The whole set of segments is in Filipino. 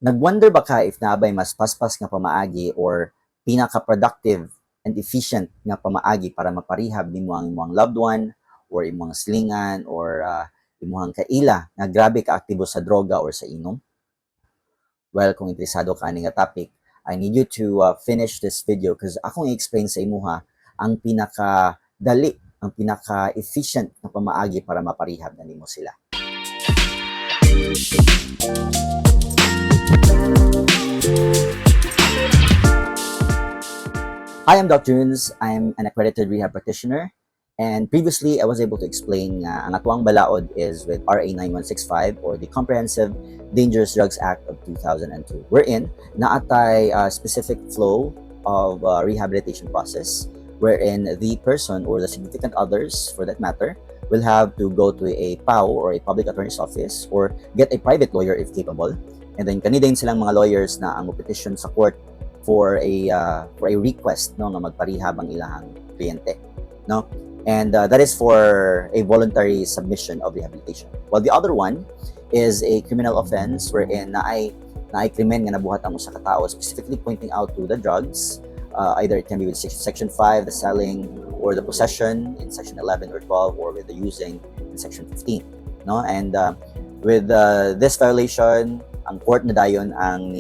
Nag-wonder ba ka if naabay mas paspas nga pamaagi or pinaka-productive and efficient nga pamaagi para maparehab nimo ang imong loved one or imong silingan or imong kaila nga grabe ka aktibo sa droga or sa inom? Well, kung interesado ka ani nga topic, I need you to finish this video because akong i-explain sa imuha ang pinaka-dali, ang pinaka-efficient na pamaagi para maparehab na nimo sila. Hi, I'm Dr. Jundz. I'm an accredited rehab practitioner. And previously, I was able to explain ang atuang balaod is with RA 9165 or the Comprehensive Dangerous Drugs Act of 2002. Wherein, naatay specific flow of rehabilitation process wherein the person or the significant others, for that matter, will have to go to a PAO or a public attorney's office or get a private lawyer if capable. And then kanidain silang mga lawyers na ang petition sa court for a request no na magparehab ang ilang kliyente, no? And that is for a voluntary submission of rehabilitation. While the other one is a criminal offense wherein naay krimen nga nabuhat ang usa ka tawo, specifically pointing out to the drugs. Either it can be with Section 5, the selling, or the possession in Section 11 or 12, or with the using in Section 15. No? And with this violation, ang court na dayon ang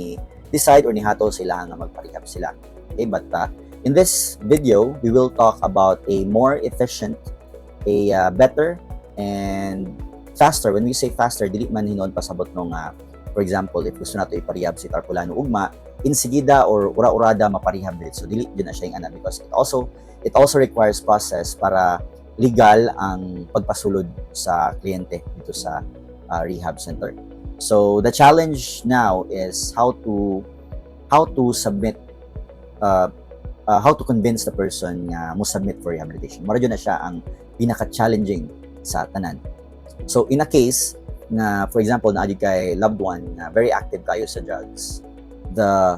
decide or nihatol sila nga magparehab sila. Okay, but in this video, we will talk about a more efficient, a better, and faster. When we say faster, dili man hinon pasabot nung for example, if gusto nato iparehab si Tarpulano ugma, insigida or ura-urada maparehab dito. So dili yun na siya yung because it also requires process para legal ang pagpasulod sa kliyente dito sa rehab center. So the challenge now is how to submit how to convince the person nga mo submit for rehabilitation. Mara na siya ang pinaka-challenging sa tanan. So in a case na for example na kay loved one na very active kayo sa drugs, the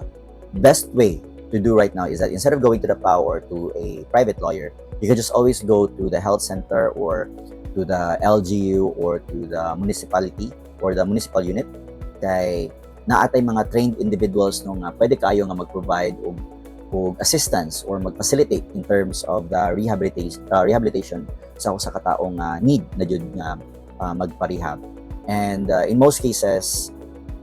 best way to do right now is that instead of going to the PAO or to a private lawyer, you can just always go to the health center or to the LGU or to the municipality or the municipal unit kay naatay mga trained individuals nung pwede kayo nga mag-provide og assistance or mag-facilitate in terms of the rehabilitation sa usa ka taong need na jud nga magparehab. And in most cases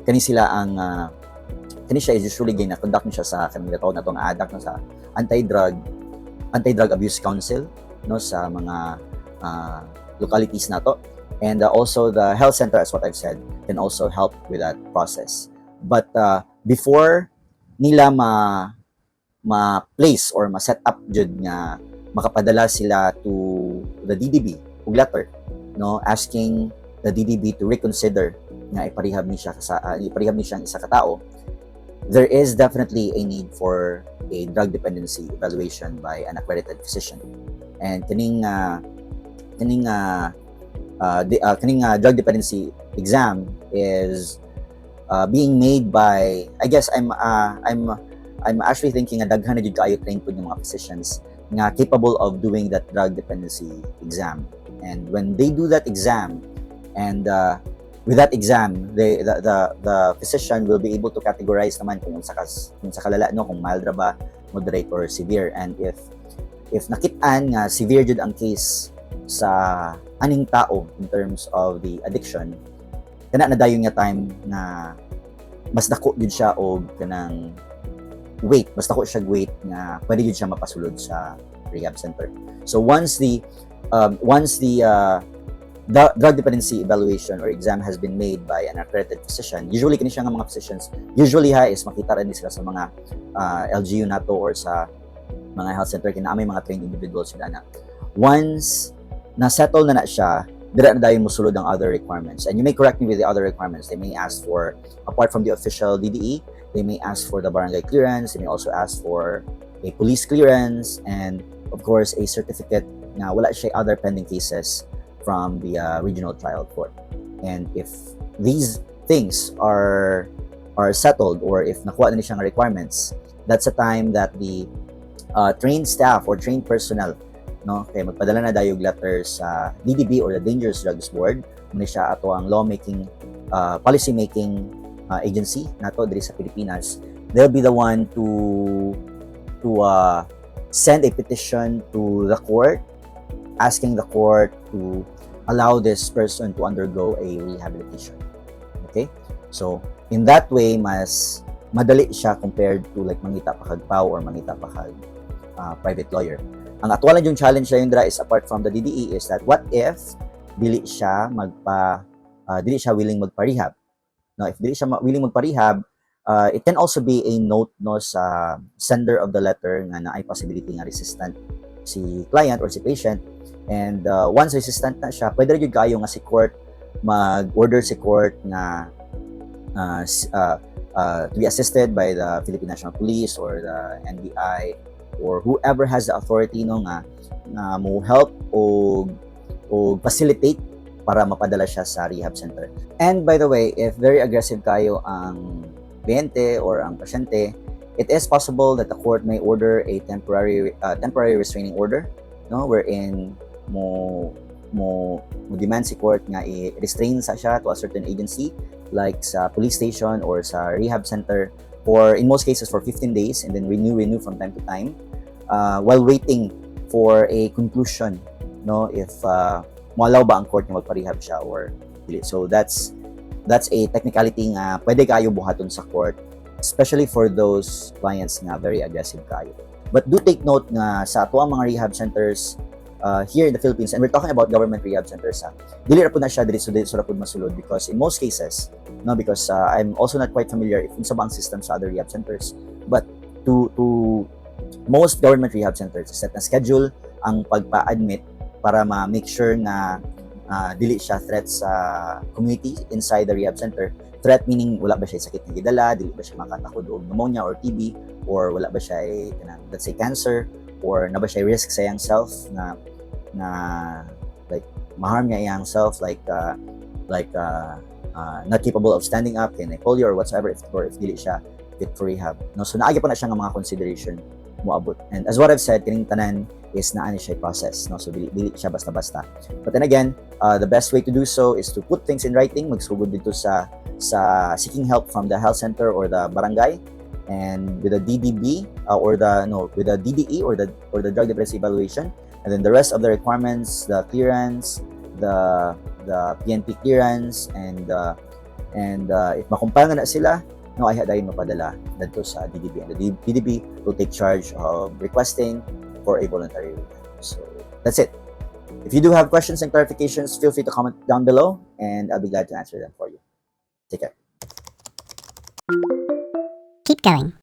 kani siya is usually gina-conduct niya sa kanila tawag na tong ADAC no, sa anti-drug abuse council no sa mga localities nato. And also the health center, as what I've said, can also help with that process. But before nila ma-place or ma-set up jud nga makapadala sila to the DDB ug letter no asking the DDB to reconsider nga iparehab ni siya ang isa ka tawo, there is definitely a need for a drug dependency evaluation by an accredited physician. And kining drug dependency exam is being made by, I guess I'm actually thinking na daghan na jud kaayo trained pud yung mga physicians nga capable of doing that drug dependency exam. And when they do that exam, and with that exam, the physician will be able to categorize naman kung sa kalala no, kung mild ra ba, moderate or severe. And if nakit-an nga severe jud ang case sa aning tao in terms of the addiction, kana na dayon nga time na mas dako jud siya og kanang weight, mas dako siya weight nga pwede jud siya mapasulod sa rehab center. So once the drug dependency evaluation or exam has been made by an accredited physician, usually kini siya nga mga physicians usually is makita rin sila sa mga LGU nato or sa mga health center kina may mga trained individuals sila na once na-settle na siya, dira na dayon mosulod ang other requirements. And you may correct me with the other requirements. They may ask for, apart from the official DDE, they may ask for the barangay clearance, they may also ask for a police clearance, and of course, a certificate na wala siya other pending cases from the regional trial court. And if these things are settled, or if nakuha na siyang requirements, that's a time that the trained staff or trained personnel no kay magpadala na dayog letter sa DDB or the Dangerous Drugs Board muna siya ato ang lawmaking policy making agency nato diri sa Pilipinas, they'll be the one to send a petition to the court asking the court to allow this person to undergo a rehabilitation. Okay? So, in that way, mas madali siya compared to like mangita pa kag PAW or mangita pa kag private lawyer. Ang atwala yung challenge sa Yundra is apart from the DDE is that what if dili siya dili siya willing magpa-rehab. No, if dili siya willing magpa-rehab, it can also be a note no sa sender of the letter nga naay possibility nga resistant si client or si patient. And once resistant na siya, pwede rin kayo nga si court mag-order si court na to be assisted by the Philippine National Police or the NBI or whoever has the authority no nga mo help o facilitate para mapadala siya sa rehab center. And by the way, if very aggressive kayo ang kliyente or ang pasyente, it is possible that the court may order a temporary restraining order, no, wherein mo demand si court nga i-restrain sa siya to a certain agency like sa police station or sa rehab center, or in most cases for 15 days and then renew from time to time while waiting for a conclusion, no, if moalaw ba ang court nga magpa-rehab siya or dili. So that's a technicality nga pwede kayo buhaton sa court, especially for those clients nga very aggressive kayo. But do take note nga sa ato ang mga rehab centers here in the Philippines, and we're talking about government rehab centers, dili ra pud na siya dili ra pud masulod, because in most cases, no, because I'm also not quite familiar if unsa ba ang system sa other rehab centers, but to most government rehab centers set na schedule ang pagpa-admit para ma-make sure na dili siya threat sa community inside the rehab center. Threat meaning wala ba siya sakit na gidala, dili ba siya makatakod og pneumonia or TB, or wala ba siya let's say cancer, or na ba siya risk sa iyang self na like maharm niya iyang self like not capable of standing up, kay polio or whatsoever, if dili siya fit for rehab. No, so naagi pa na siya nga mga consideration mo abot. And as what I've said, kining tanan is naani siya process, no, so dili siya basta-basta. But then again, the best way to do so is to put things in writing, magsugod dito sa seeking help from the health center or the barangay, and with the DDB with the DDE or the drug dependency evaluation, and then the rest of the requirements, the clearance, the PNP clearance, and if makumpara na sila, no, ay hadayon mapadala dito sa DDB, and the DDB will take charge of requesting for a voluntary rehab. So that's it. If you do have questions and clarifications, feel free to comment down below, and I'll be glad to answer them for you. Take care. Keep going.